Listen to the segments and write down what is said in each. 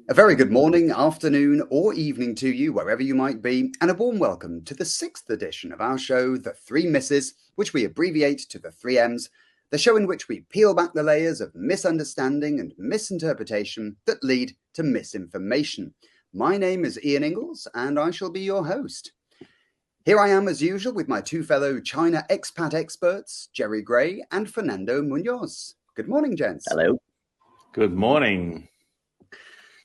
A very good morning, afternoon, or evening to you, wherever you might be, and a warm welcome to the sixth edition of our show, The Three Misses, which we abbreviate to the Three M's, the show in which we peel back the layers of misunderstanding and misinterpretation that lead to misinformation. My name is Ian Ingalls, and I shall be your host. Here I am, as usual, with my two fellow China expat experts, Jerry Gray and Fernando Munoz. Good morning, gents. Hello. Good morning.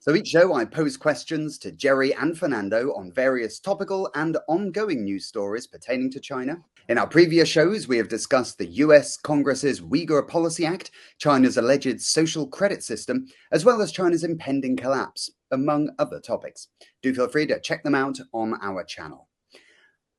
So each show I pose questions to Jerry and Fernando on various topical and ongoing news stories pertaining to China. In our previous shows, we have discussed the US Congress's Uyghur Policy Act, China's alleged social credit system, as well as China's impending collapse, among other topics. Do feel free to check them out on our channel.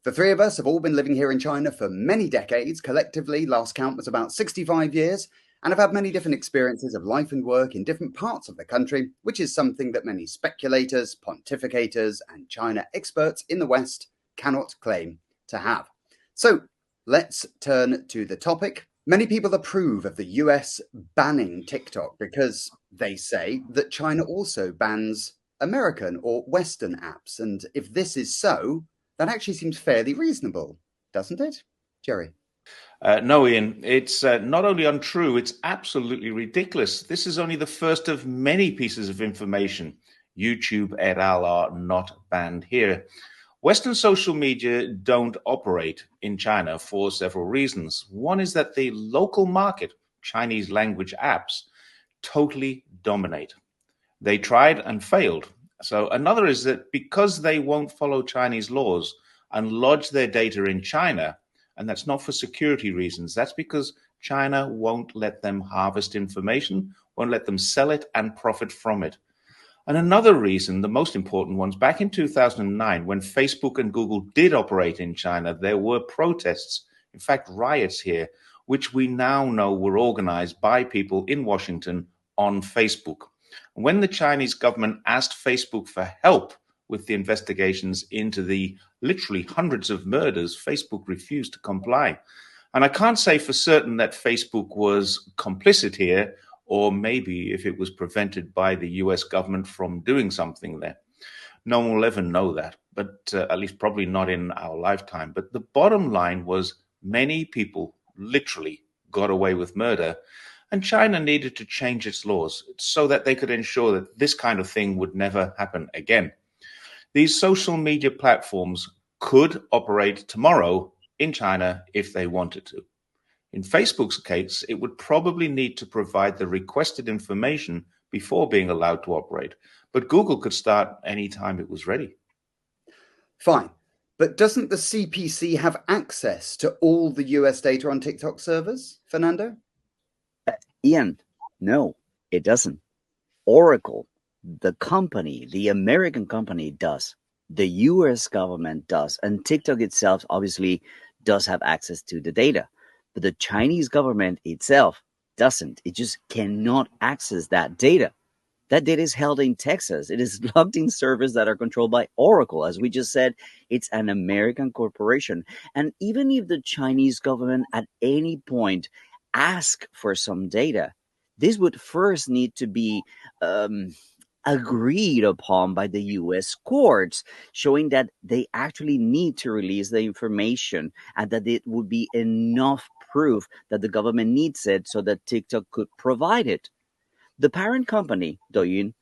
The three of us have all been living here in China for many decades. Collectively, last count was about 65 years. And I've had many different experiences of life and work in different parts of the country, which is something that many speculators, pontificators, and China experts in the West cannot claim to have. So let's turn to the topic. Many people approve of the US banning TikTok because they say that China also bans American or Western apps. And if this is so, that actually seems fairly reasonable, doesn't it? Jerry? No, Ian, it's not only untrue, it's absolutely ridiculous. This is only the first of many pieces of information. YouTube et al. Are not banned here. Western social media don't operate in China for several reasons. One is that the local market, Chinese language apps, totally dominate. They tried and failed. So another is that because they won't follow Chinese laws and lodge their data in China, and that's not for security reasons. That's because China won't let them harvest information, won't let them sell it and profit from it. And another reason, the most important ones, back in 2009, when Facebook and Google did operate in China, there were protests, in fact, riots here, which we now know were organized by people in Washington on Facebook. When the Chinese government asked Facebook for help with the investigations into the literally hundreds of murders, Facebook refused to comply. And I can't say for certain that Facebook was complicit here, or maybe if it was prevented by the US government from doing something there. No one will ever know that, but at least probably not in our lifetime. But the bottom line was many people literally got away with murder, and China needed to change its laws so that they could ensure that this kind of thing would never happen again. These social media platforms could operate tomorrow in China if they wanted to. In Facebook's case, it would probably need to provide the requested information before being allowed to operate. But Google could start anytime it was ready. Fine. But doesn't the CPC have access to all the US data on TikTok servers, Fernando? Ian, no, it doesn't. Oracle, the company, the American company does. The US government does. And TikTok itself obviously does have access to the data. But the Chinese government itself doesn't. It just cannot access that data. That data is held in Texas. It is logged in servers that are controlled by Oracle. As we just said, it's an American corporation. And even if the Chinese government at any point ask for some data, this would first need to be agreed upon by the US courts, showing that they actually need to release the information and that it would be enough proof that the government needs it so that TikTok could provide it. The parent company, Doan,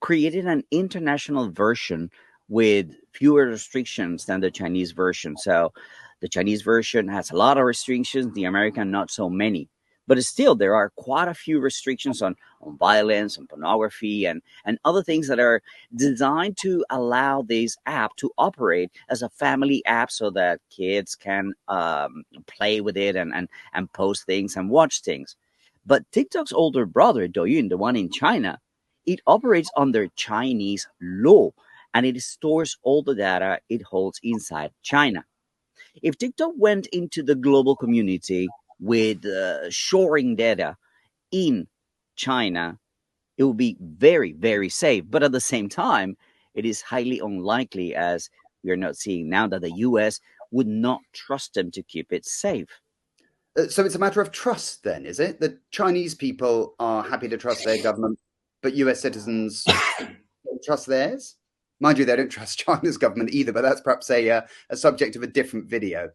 created an international version with fewer restrictions than the Chinese version. So the Chinese version has a lot of restrictions, the American not so many. But still, there are quite a few restrictions on violence, on pornography, and other things that are designed to allow this app to operate as a family app so that kids can play with it and post things and watch things. But TikTok's older brother, Doan, the one in China, it operates under Chinese law, and it stores all the data it holds inside China. If TikTok went into the global community with storing data in China, it would be very, very safe. But at the same time, it is highly unlikely, as we are not seeing now, that the US would not trust them to keep it safe. So it's a matter of trust then, is it? The Chinese people are happy to trust their government but US citizens don't trust theirs? Mind you, they don't trust China's government either, but that's perhaps a subject of a different video.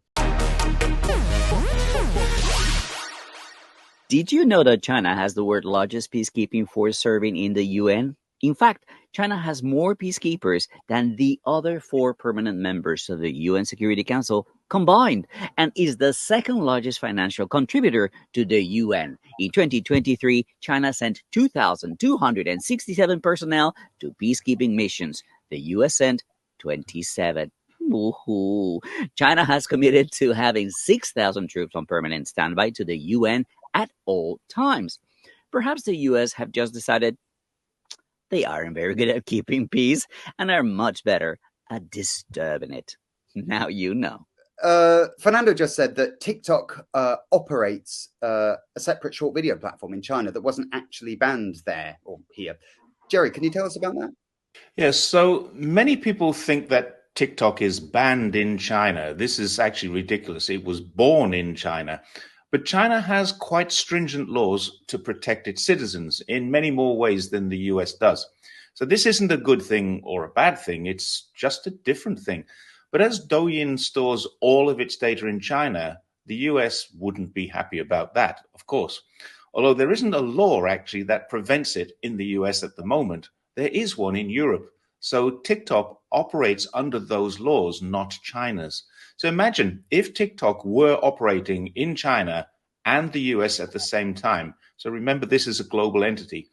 Did you know that China has the world's largest peacekeeping force serving in the UN? In fact, China has more peacekeepers than the other 4 permanent members of the UN Security Council combined, and is the second largest financial contributor to the UN. In 2023, China sent 2,267 personnel to peacekeeping missions. The US sent 27. Woohoo! China has committed to having 6,000 troops on permanent standby to the UN at all times. Perhaps the US have just decided they aren't very good at keeping peace and are much better at disturbing it. Now you know. Fernando just said that TikTok operates a separate short video platform in China that wasn't actually banned there or here. Jerry, can you tell us about that? Yes, so many people think that TikTok is banned in China. This is actually ridiculous. It was born in China. But China has quite stringent laws to protect its citizens in many more ways than the US does. So this isn't a good thing or a bad thing. It's just a different thing. But as Douyin stores all of its data in China, the US wouldn't be happy about that, of course. Although there isn't a law actually that prevents it in the US at the moment, there is one in Europe. So TikTok operates under those laws, not China's. So imagine if TikTok were operating in China and the US at the same time. So remember, this is a global entity.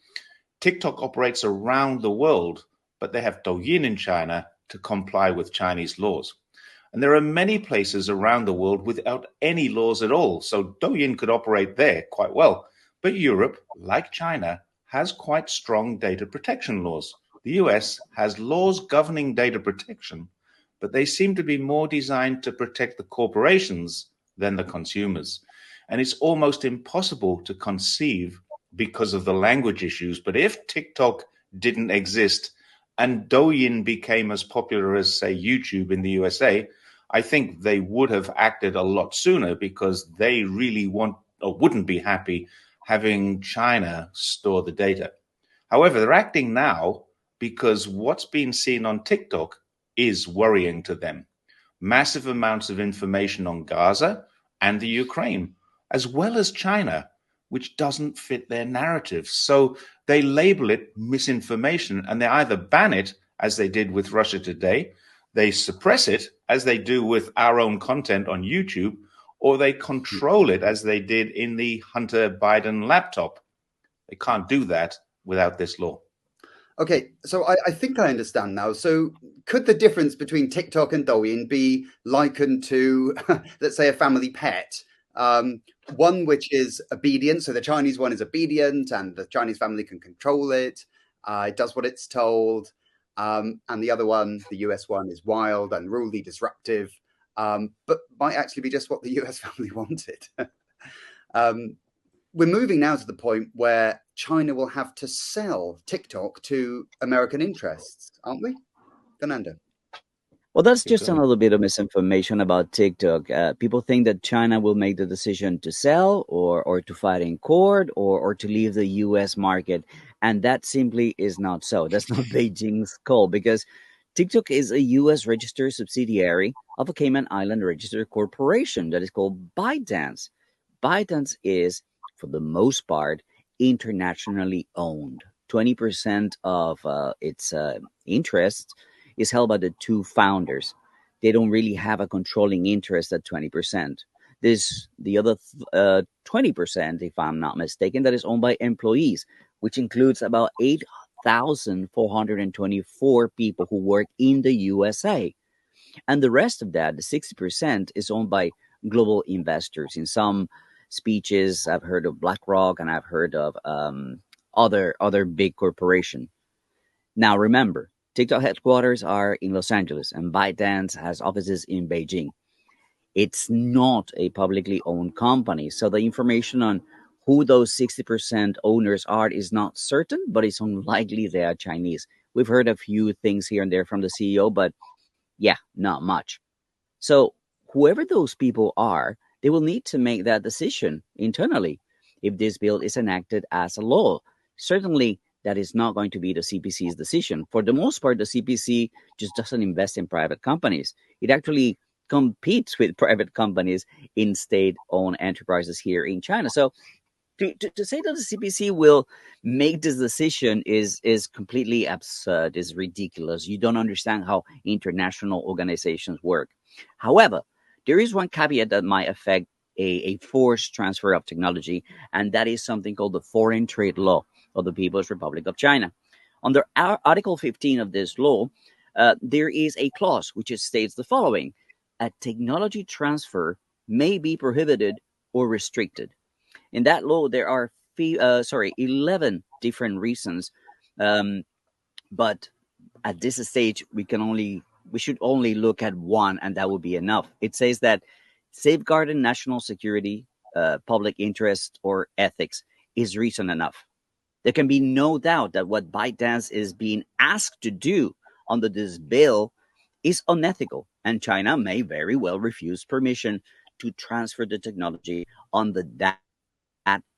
TikTok operates around the world, but they have Douyin in China to comply with Chinese laws. And there are many places around the world without any laws at all. So Douyin could operate there quite well. But Europe, like China, has quite strong data protection laws. The US has laws governing data protection, but they seem to be more designed to protect the corporations than the consumers. And it's almost impossible to conceive because of the language issues. But if TikTok didn't exist and Douyin became as popular as, say, YouTube in the USA, I think they would have acted a lot sooner because they really wouldn't be happy having China store the data. However, they're acting now because what's being seen on TikTok is worrying to them. Massive amounts of information on Gaza and the Ukraine, as well as China, which doesn't fit their narrative. So they label it misinformation, and they either ban it, as they did with Russia Today, they suppress it, as they do with our own content on YouTube, or they control it, as they did in the Hunter Biden laptop. They can't do that without this law. Okay, so I think I understand now. So could the difference between TikTok and Douyin be likened to, let's say, a family pet? One which is obedient. So the Chinese one is obedient and the Chinese family can control it. It does what it's told. And the other one, the US one, is wild, unruly, disruptive, but might actually be just what the US family wanted. We're moving now to the point where China will have to sell TikTok to American interests, aren't we? Fernando. Well, that's just another bit of misinformation about TikTok. People think that China will make the decision to sell or to fight in court or to leave the US market. And that simply is not so. That's not Beijing's call, because TikTok is a US registered subsidiary of a Cayman Island registered corporation that is called ByteDance. ByteDance is, for the most part, internationally owned. 20% of its interests is held by the 2 founders. They don't really have a controlling interest at 20%. There's the other 20%, if I'm not mistaken, that is owned by employees, which includes about 8,424 people who work in the USA. And the rest of that, the 60%, is owned by global investors. In some speeches, I've heard of BlackRock and I've heard of other big corporations. Now, remember, TikTok headquarters are in Los Angeles and ByteDance has offices in Beijing. It's not a publicly owned company, so the information on who those 60% owners are is not certain, but it's unlikely they are Chinese. We've heard a few things here and there from the CEO, but yeah, not much. So whoever those people are, they will need to make that decision internally if this bill is enacted as a law. Certainly, that is not going to be the CPC's decision. For the most part, the CPC just doesn't invest in private companies. It actually competes with private companies in state-owned enterprises here in China. So to say that the CPC will make this decision is completely absurd, is ridiculous. You don't understand how international organizations work. However, there is one caveat that might affect a forced transfer of technology, and that is something called the Foreign Trade Law of the People's Republic of China. Under Article 15 of this law, there is a clause which states the following: a technology transfer may be prohibited or restricted. In that law, there are 11 different reasons, but at this stage, we should only look at one, and that would be enough. It says that safeguarding national security, public interest, or ethics is reason enough. There can be no doubt that what ByteDance is being asked to do under this bill is unethical, and China may very well refuse permission to transfer the technology under that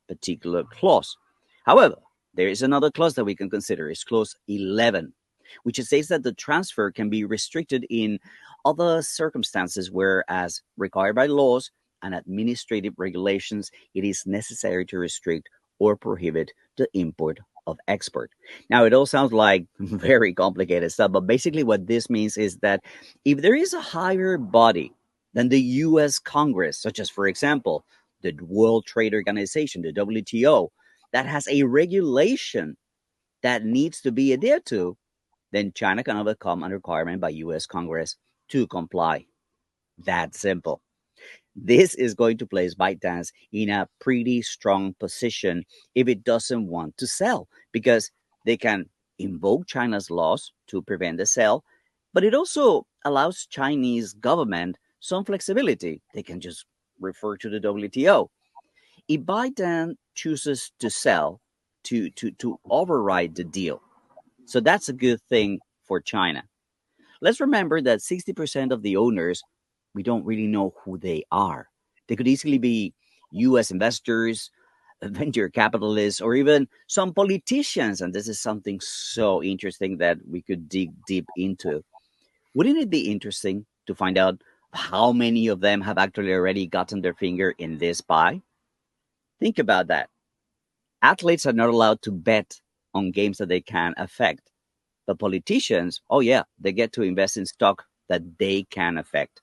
particular clause. However, there is another clause that we can consider. It's clause 11, which says that the transfer can be restricted in other circumstances where, as required by laws and administrative regulations, it is necessary to restrict or prohibit the import of export. Now, it all sounds like very complicated stuff, but basically what this means is that if there is a higher body than the U.S. Congress, such as, for example, the World Trade Organization, the WTO, that has a regulation that needs to be adhered to, then China can overcome a requirement by U.S. Congress to comply. That simple. This is going to place ByteDance in a pretty strong position if it doesn't want to sell, because they can invoke China's laws to prevent the sale, but it also allows Chinese government some flexibility. They can just refer to the WTO. If ByteDance chooses to sell, to override the deal, so that's a good thing for China. Let's remember that 60% of the owners, we don't really know who they are. They could easily be U.S. investors, venture capitalists, or even some politicians. And this is something so interesting that we could dig deep into. Wouldn't it be interesting to find out how many of them have actually already gotten their finger in this pie? Think about that. Athletes are not allowed to bet on games that they can affect. But politicians, oh yeah, they get to invest in stock that they can affect.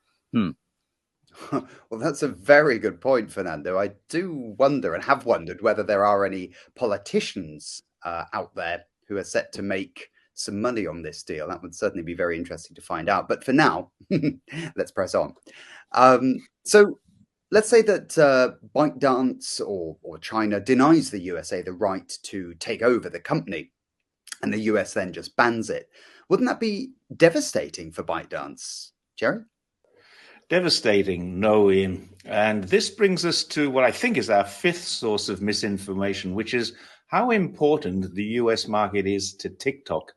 Well, that's a very good point, Fernando. I do wonder and have wondered whether there are any politicians out there who are set to make some money on this deal. That would certainly be very interesting to find out. But for now, let's press on. So let's say that ByteDance or China denies the USA the right to take over the company, and the US then just bans it. Wouldn't that be devastating for ByteDance, Jerry? Devastating, no, Ian. And this brings us to what I think is our fifth source of misinformation, which is how important the US market is to TikTok.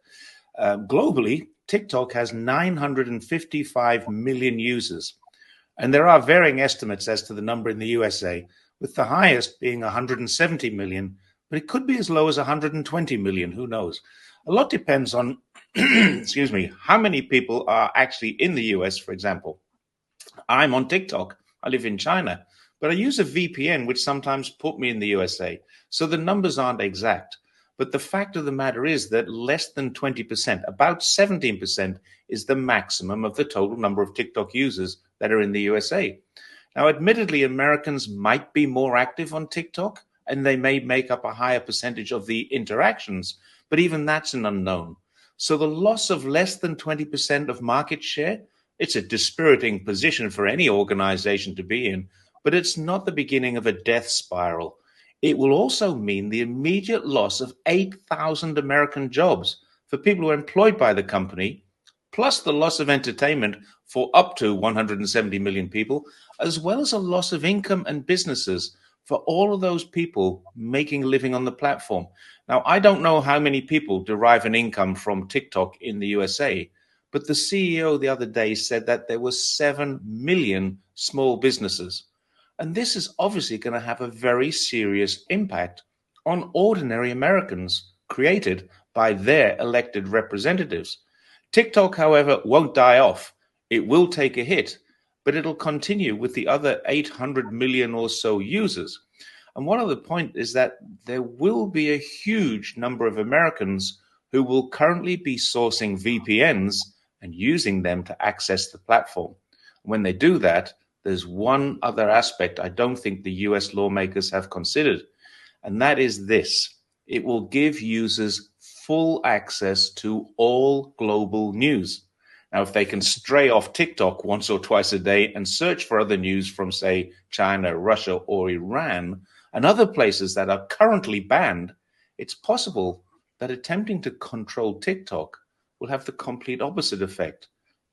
Globally, TikTok has 955 million users. And there are varying estimates as to the number in the USA, with the highest being 170 million, but it could be as low as 120 million, who knows? A lot depends on, excuse me, how many people are actually in the US, for example. I'm on TikTok. I live in China, but I use a VPN, which sometimes put me in the USA. So the numbers aren't exact. But the fact of the matter is that less than 20%, about 17%, is the maximum of the total number of TikTok users that are in the USA. Now, admittedly, Americans might be more active on TikTok, and they may make up a higher percentage of the interactions, but even that's an unknown. So the loss of less than 20% of market share, it's a dispiriting position for any organization to be in, but it's not the beginning of a death spiral. It will also mean the immediate loss of 8,000 American jobs for people who are employed by the company, plus the loss of entertainment for up to 170 million people, as well as a loss of income and businesses for all of those people making a living on the platform. Now, I don't know how many people derive an income from TikTok in the USA, but the CEO the other day said that there were 7 million small businesses. And this is obviously going to have a very serious impact on ordinary Americans created by their elected representatives. TikTok, however, won't die off. It will take a hit, but it'll continue with the other 800 million or so users. And one other point is that there will be a huge number of Americans who will currently be sourcing VPNs and using them to access the platform. When they do that, there's one other aspect I don't think the US lawmakers have considered, and that is this. It will give users full access to all global news. Now, if they can stray off TikTok once or twice a day and search for other news from, say, China, Russia, or Iran, and other places that are currently banned, it's possible that attempting to control TikTok will have the complete opposite effect.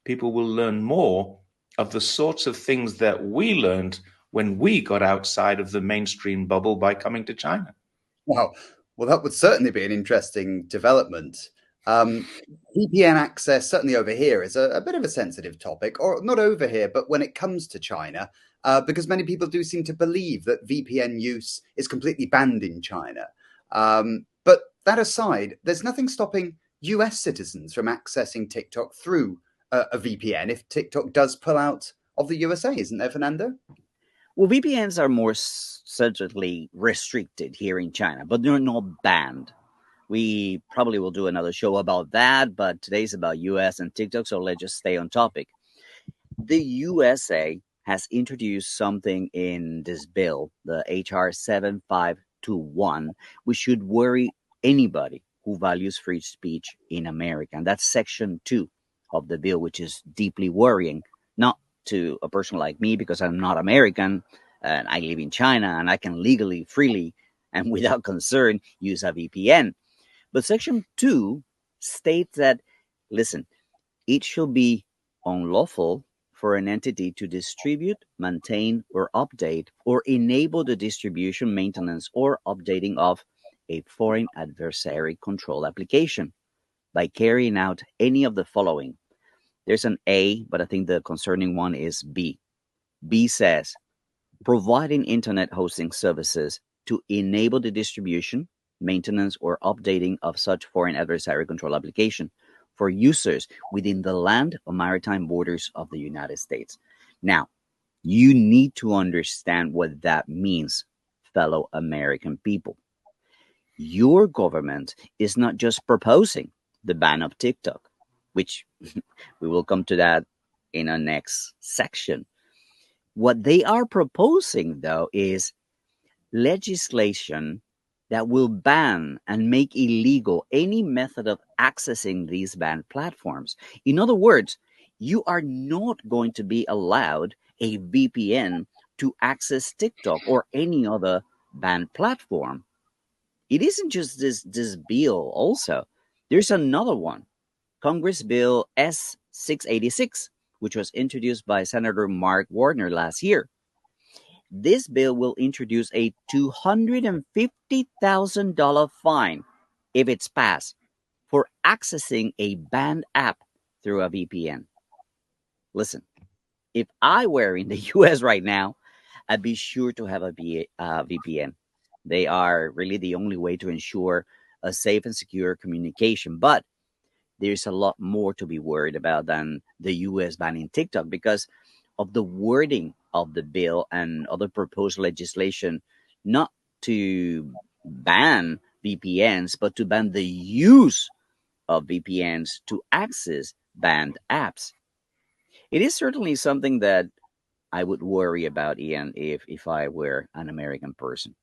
People will learn more of the sorts of things that we learned when we got outside of the mainstream bubble by coming to China. Wow. Well, that would certainly be an interesting development. VPN access, certainly over here, is a bit of a sensitive topic, or not over here, but when it comes to China, because many people do seem to believe that VPN use is completely banned in China. But that aside, there's nothing stopping US citizens from accessing TikTok through a VPN if TikTok does pull out of the USA, isn't there, Fernando? Well, VPNs are more certainly restricted here in China, but they're not banned. We probably will do another show about that, but today's about US and TikTok, so let's just stay on topic. The USA has introduced something in this bill, the HR 7521, which should worry anybody who values free speech in America. And that's Section 2 of the bill, which is deeply worrying, not to a person like me because I'm not American and I live in China and I can legally, freely, and without concern use a VPN. But Section 2 states that, listen, it shall be unlawful for an entity to distribute, maintain, or update, or enable the distribution, maintenance, or updating of a foreign adversary control application by carrying out any of the following. There's an A, but I think the concerning one is B. B says, providing internet hosting services to enable the distribution, maintenance, or updating of such foreign adversary control application for users within the land or maritime borders of the United States. Now, you need to understand what that means, fellow American people. Your government is not just proposing the ban of TikTok, which we will come to that in our next section. What they are proposing, though, is legislation that will ban and make illegal any method of accessing these banned platforms. In other words, you are not going to be allowed a VPN to access TikTok or any other banned platform. It isn't just this bill also. There's another one, Congress Bill S686, which was introduced by Senator Mark Warner last year. This bill will introduce a $250,000 fine if it's passed for accessing a banned app through a VPN. Listen, if I were in the US right now, I'd be sure to have a VPN. They are really the only way to ensure a safe and secure communication. But there's a lot more to be worried about than the US banning TikTok because of the wording of the bill and other proposed legislation, not to ban VPNs, but to ban the use of VPNs to access banned apps. It is certainly something that I would worry about, Ian, if I were an American person.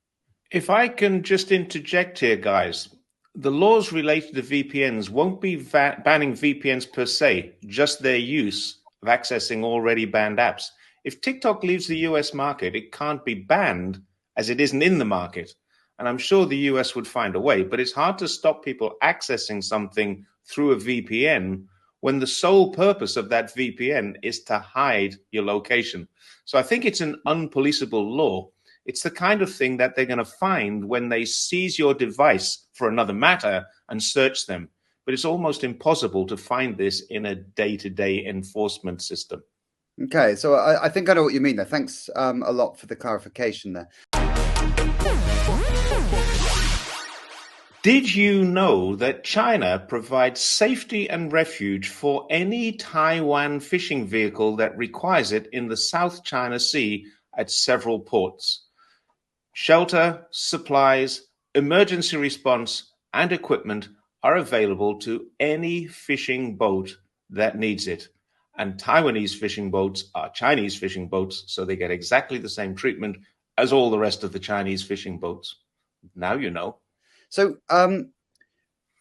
If I can just interject here, guys, the laws related to VPNs won't be banning VPNs per se, just their use of accessing already banned apps. If TikTok leaves the US market, it can't be banned as it isn't in the market. And I'm sure the US would find a way, but it's hard to stop people accessing something through a VPN when the sole purpose of that VPN is to hide your location. So I think it's an unpoliceable law. It's the kind of thing that they're going to find when they seize your device for another matter and search them. But it's almost impossible to find this in a day-to-day enforcement system. Okay, so I think I know what you mean there. Thanks a lot for the clarification there. Did you know that China provides safety and refuge for any Taiwan fishing vehicle that requires it in the South China Sea at several ports? Shelter, supplies, emergency response, and equipment are available to any fishing boat that needs it. And Taiwanese fishing boats are Chinese fishing boats, so they get exactly the same treatment as all the rest of the Chinese fishing boats. Now you know. So,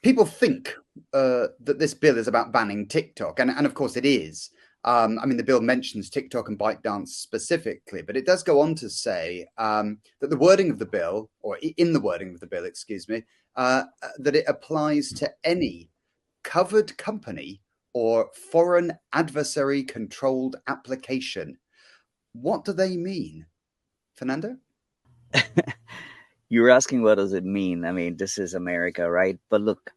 people think that this bill is about banning TikTok, and of course it is. I mean, the bill mentions TikTok and ByteDance specifically, but it does go on to say that the wording of the bill, or in the wording of the bill, excuse me, that it applies to any covered company or foreign adversary controlled application. What do they mean, Fernando? You're asking what does it mean? I mean, this is America, right? But look,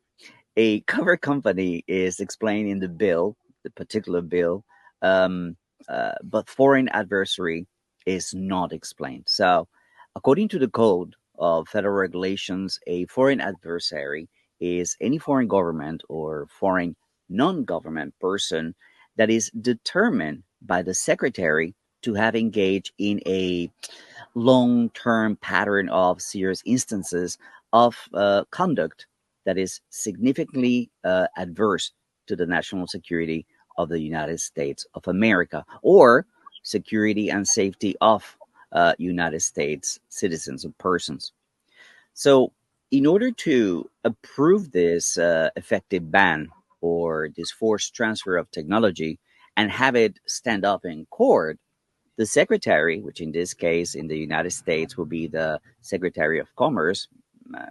a cover company is explained in the bill, the particular bill, but foreign adversary is not explained. So, according to the Code of Federal Regulations, a foreign adversary is any foreign government or foreign non-government person that is determined by the Secretary to have engaged in a long-term pattern of serious instances of conduct that is significantly adverse to the national security of the United States of America or security and safety of United States citizens or persons. So, in order to approve this effective ban or this forced transfer of technology and have it stand up in court, the secretary, which in this case in the United States will be the Secretary of Commerce,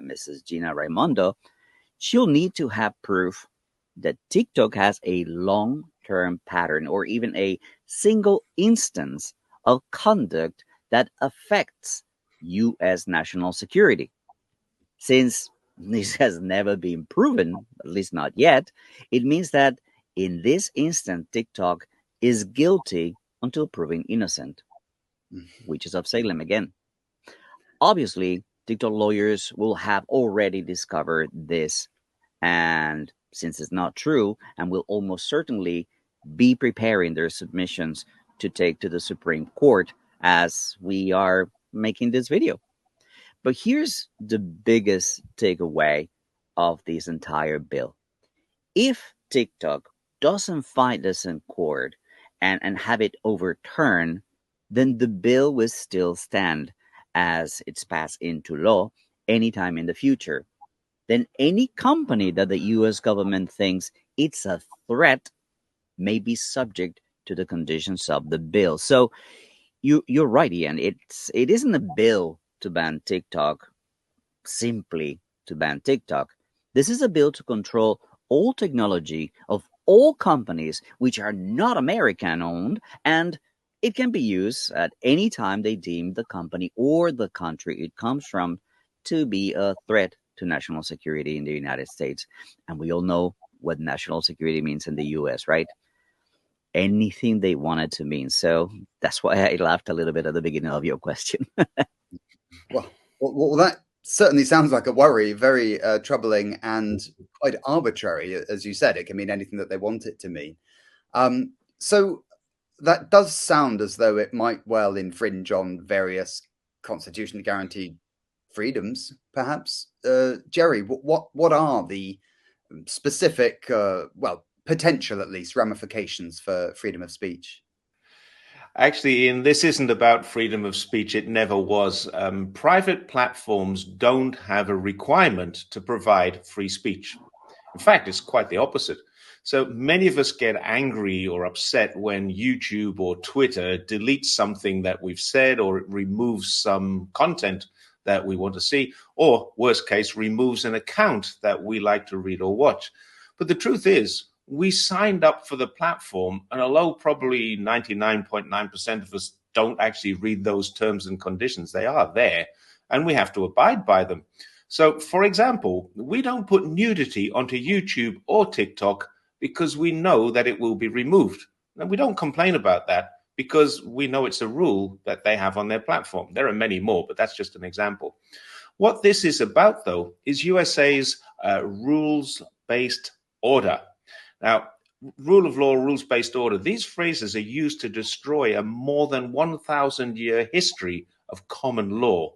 Mrs. Gina Raimondo, she'll need to have proof that TikTok has a long term pattern or even a single instance of conduct that affects U.S. national security. Since this has never been proven, at least not yet, it means that in this instant, TikTok is guilty until proven innocent, witches of Salem again. Obviously, TikTok lawyers will have already discovered this, and since it's not true, and will almost certainly be preparing their submissions to take to the Supreme Court as we are making this video. But here's the biggest takeaway of this entire bill. If TikTok doesn't fight this in court and have it overturned, then the bill will still stand as it's passed into law anytime in the future. Then any company that the US government thinks it's a threat may be subject to the conditions of the bill. So you're right, Ian. It isn't a bill to ban TikTok simply to ban TikTok. This is a bill to control all technology of all companies which are not American owned, and it can be used at any time they deem the company or the country it comes from to be a threat to national security in the United States. And we all know what national security means in the US, right? Anything they want it to mean. So that's why I laughed a little bit at the beginning of your question. Well, that certainly sounds like a worry, very troubling and quite arbitrary. As you said, it can mean anything that they want it to mean. So that does sound as though it might well infringe on various constitutionally guaranteed freedoms, perhaps. Jerry, what are the specific, potential at least, ramifications for freedom of speech? Actually, Ian, this isn't about freedom of speech. It never was. Private platforms don't have a requirement to provide free speech. In fact, it's quite the opposite. So many of us get angry or upset when YouTube or Twitter deletes something that we've said, or it removes some content that we want to see, or worst case, removes an account that we like to read or watch. But the truth is, we signed up for the platform, and although probably 99.9% of us don't actually read those terms and conditions, they are there, and we have to abide by them. So, for example, we don't put nudity onto YouTube or TikTok because we know that it will be removed. And we don't complain about that because we know it's a rule that they have on their platform. There are many more, but that's just an example. What this is about, though, is USA's rules-based order. Now, rule of law, rules-based order, these phrases are used to destroy a more than 1,000-year history of common law.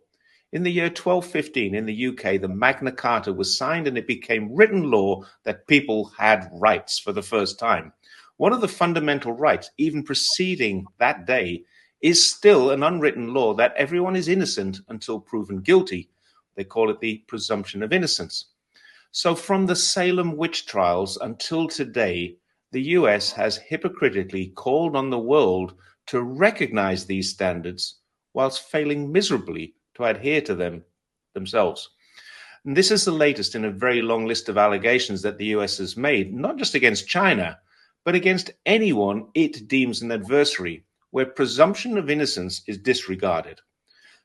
In the year 1215 in the UK, the Magna Carta was signed and it became written law that people had rights for the first time. One of the fundamental rights, even preceding that day, is still an unwritten law that everyone is innocent until proven guilty. They call it the presumption of innocence. So from the Salem witch trials until today, the US has hypocritically called on the world to recognize these standards whilst failing miserably to adhere to them themselves. And this is the latest in a very long list of allegations that the US has made, not just against China, but against anyone it deems an adversary, where presumption of innocence is disregarded.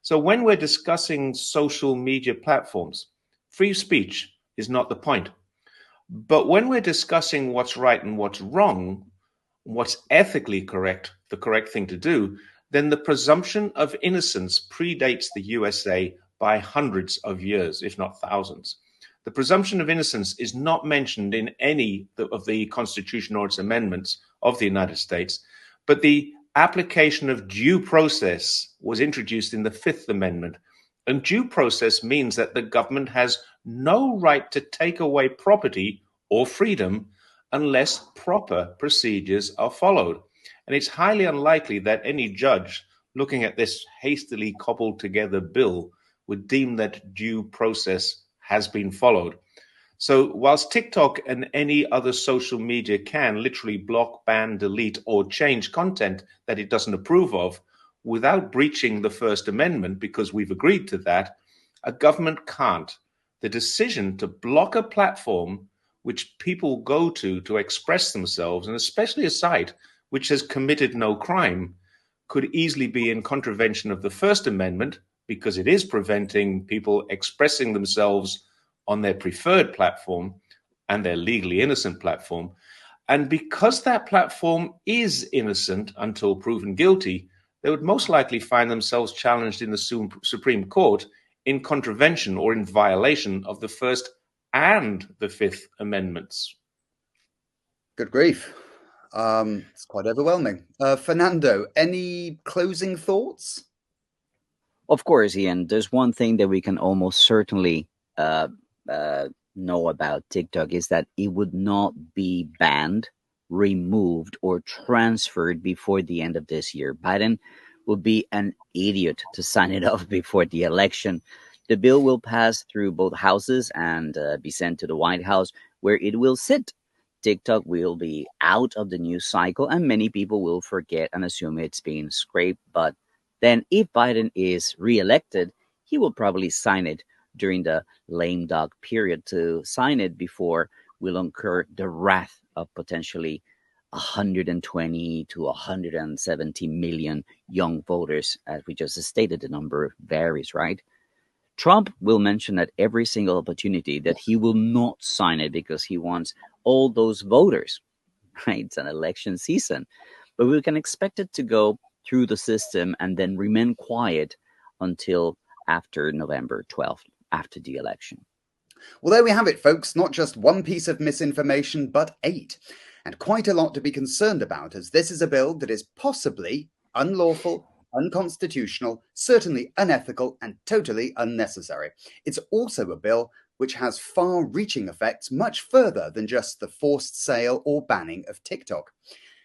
So when we're discussing social media platforms, free speech is not the point. But when we're discussing what's right and what's wrong, what's ethically correct, the correct thing to do, then the presumption of innocence predates the USA by hundreds of years, if not thousands. The presumption of innocence is not mentioned in any of the Constitution or its amendments of the United States, but the application of due process was introduced in the Fifth Amendment. And due process means that the government has no right to take away property or freedom unless proper procedures are followed. And it's highly unlikely that any judge looking at this hastily cobbled together bill would deem that due process has been followed. So whilst TikTok and any other social media can literally block, ban, delete, or change content that it doesn't approve of without breaching the First Amendment, because we've agreed to that, a government can't. The decision to block a platform which people go to express themselves, and especially a site which has committed no crime, could easily be in contravention of the First Amendment, because it is preventing people expressing themselves on their preferred platform and their legally innocent platform. And because that platform is innocent until proven guilty, they would most likely find themselves challenged in the Supreme Court in contravention or in violation of the First and the Fifth Amendments. Good grief. It's quite overwhelming. Fernando, any closing thoughts? Of course, Ian, there's one thing that we can almost certainly know about TikTok is that it would not be banned, removed, or transferred before the end of this year. Biden would be an idiot to sign it off before the election. The bill will pass through both houses and be sent to the White House, where it will sit. TikTok will be out of the news cycle, and many people will forget and assume it's been scraped. But then if Biden is reelected, he will probably sign it during the lame duck period. To sign it before will incur the wrath of potentially 120 to 170 million young voters. As we just stated, the number varies, right? Trump will mention at every single opportunity that he will not sign it because he wants all those voters, right? It's an election season. But we can expect it to go through the system and then remain quiet until after November 12th, after the election. Well, there we have it, folks. Not just one piece of misinformation, but 8. And quite a lot to be concerned about, as this is a bill that is possibly unlawful, unconstitutional, certainly unethical, and totally unnecessary. It's also a bill which has far-reaching effects much further than just the forced sale or banning of TikTok.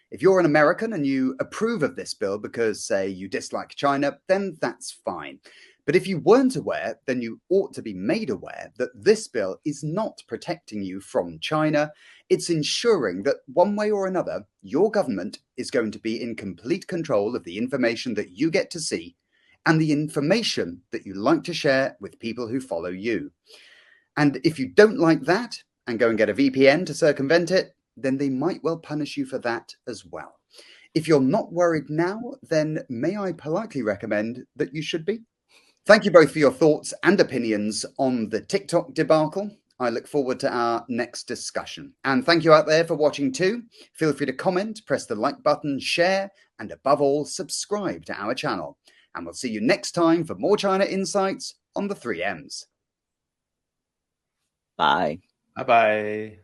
If you're an American and you approve of this bill because, say, you dislike China, then that's fine. But if you weren't aware, then you ought to be made aware that this bill is not protecting you from China. It's ensuring that one way or another, your government is going to be in complete control of the information that you get to see and the information that you like to share with people who follow you. And if you don't like that and go and get a VPN to circumvent it, then they might well punish you for that as well. If you're not worried now, then may I politely recommend that you should be? Thank you both for your thoughts and opinions on the TikTok debacle. I look forward to our next discussion. And thank you out there for watching too. Feel free to comment, press the like button, share, and above all, subscribe to our channel. And we'll see you next time for more China Insights on the 3Ms. Bye. Bye-bye.